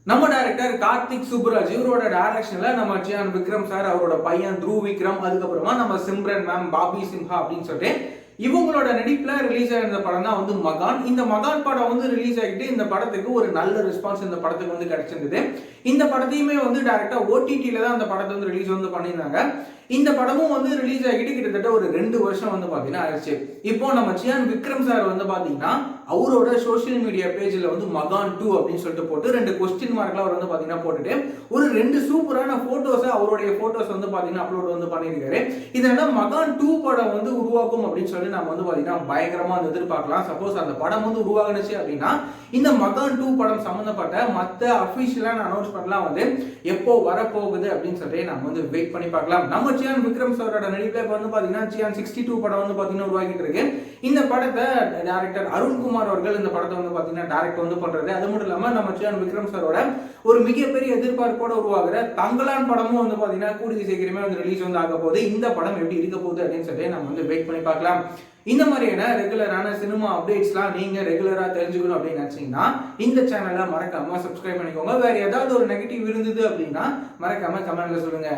நம்ம டைரக்டர் கார்த்திக் சுப்புராஜ் இவரோட டைரக்ஷன்ல நம்ம சியான் விக்ரம் சார், அவரோட பையன் த்ரூ விக்ரம், அதுக்கப்புறமா நம்ம சிம்ரன் மேம், பாபி சிம்ஹா அப்படின்னு சொல்லிட்டு இவங்களோட நடிப்புல ரிலீஸ் ஆயிருந்த படம் தான் வந்து மகான். இந்த மகான் படம் வந்து ரிலீஸ் ஆகிட்டு இந்த படத்துக்கு ஒரு நல்ல ரெஸ்பான்ஸ் இந்த படத்துக்கு வந்து கிடைச்சிருந்தது. இந்த படத்தையுமே வந்து டைரக்டா ஓடிடில தான் அந்த படத்தை வந்து ரிலீஸ் வந்து பண்ணியிருந்தாங்க. இந்த படமும் வந்து ரிலீஸ் ஆகிட்டு கிட்டத்தட்ட ஒரு 2 வருஷம் வந்து பாத்தீங்கன்னா ஆயிடுச்சு. இப்போ நம்ம சியான் விக்ரம் சார் வந்து பாத்தீங்கன்னா அவரோட சோசியல் மீடியா பேஜ்ல வந்து மகான் 2 அப்படின்னு சொல்லிட்டு போட்டு 2 கொஸ்டின் மார்க்ல அவர் வந்து பாத்தீங்கன்னா போட்டுட்டு ஒரு 2 சூப்பரான போட்டோஸ், அவருடைய போட்டோஸ் வந்து பாத்தீங்கன்னா அப்லோட் வந்து பண்ணியிருக்காரு. இதனால மகான் 2 படம் வந்து உருவாக்கும் அப்படின்னு சொல்லி நம்ம வந்து பாத்தீங்கன்னா பயங்கரமா வந்து எதிர்பார்க்கலாம். சப்போஸ் அந்த படம் வந்து உருவாகுனுச்சு அப்படின்னா இந்த மகான் 2 படம் சம்பந்தப்பட்ட மற்ற அபிஷியலான அனௌன்ஸ்மெண்ட்லாம் வந்து எப்போ வரப்போகுது அப்படின்னு சொல்லி நம்ம வந்து வெயிட் பண்ணி பார்க்கலாம். நம்ம சியான் விக்ரம் சாரோட நடிப்புல இப்ப வந்து பாத்தீங்கன்னா சியான் 62 படம் வந்து பாத்தீங்கன்னா உருவாக்கிட்டு இருக்கு. இந்த படத்தை டைரக்டர் அருண்குமார் அவர்கள் இந்த படத்தை வந்து பாத்தீங்கன்னா டைரக்ட் வந்து பண்றது. அது மட்டும் இல்லாம நம்ம சியான் விக்ரம் சாரோட ஒரு மிகப்பெரிய எதிர்பார்ப்போட உருவாகிற தங்கலான் படமும் வந்து பாத்தீங்கன்னா கூடிய சீக்கிரமே வந்து ரிலீஸ் வந்து ஆக போகுது. இந்த படம் எப்படி இருக்க போகுது அப்படின்னு சொல்லி நம்ம வந்து வெயிட் பண்ணி பார்க்கலாம். இந்த மாதிரியான ரெகுலரான சினிமா அப்டேட்ஸ்லாம் நீங்க ரெகுலரா தெரிஞ்சுக்கணும் அப்படின்னு நினைச்சீங்கன்னா இந்த சேனலை மறக்காம சப்ஸ்கிரைப் பண்ணிக்கோங்க. வேற ஏதாவது ஒரு நெகட்டிவ் இருந்தது அப்படின்னா மறக்காம கமெண்ட்ல சொல்லுங்க.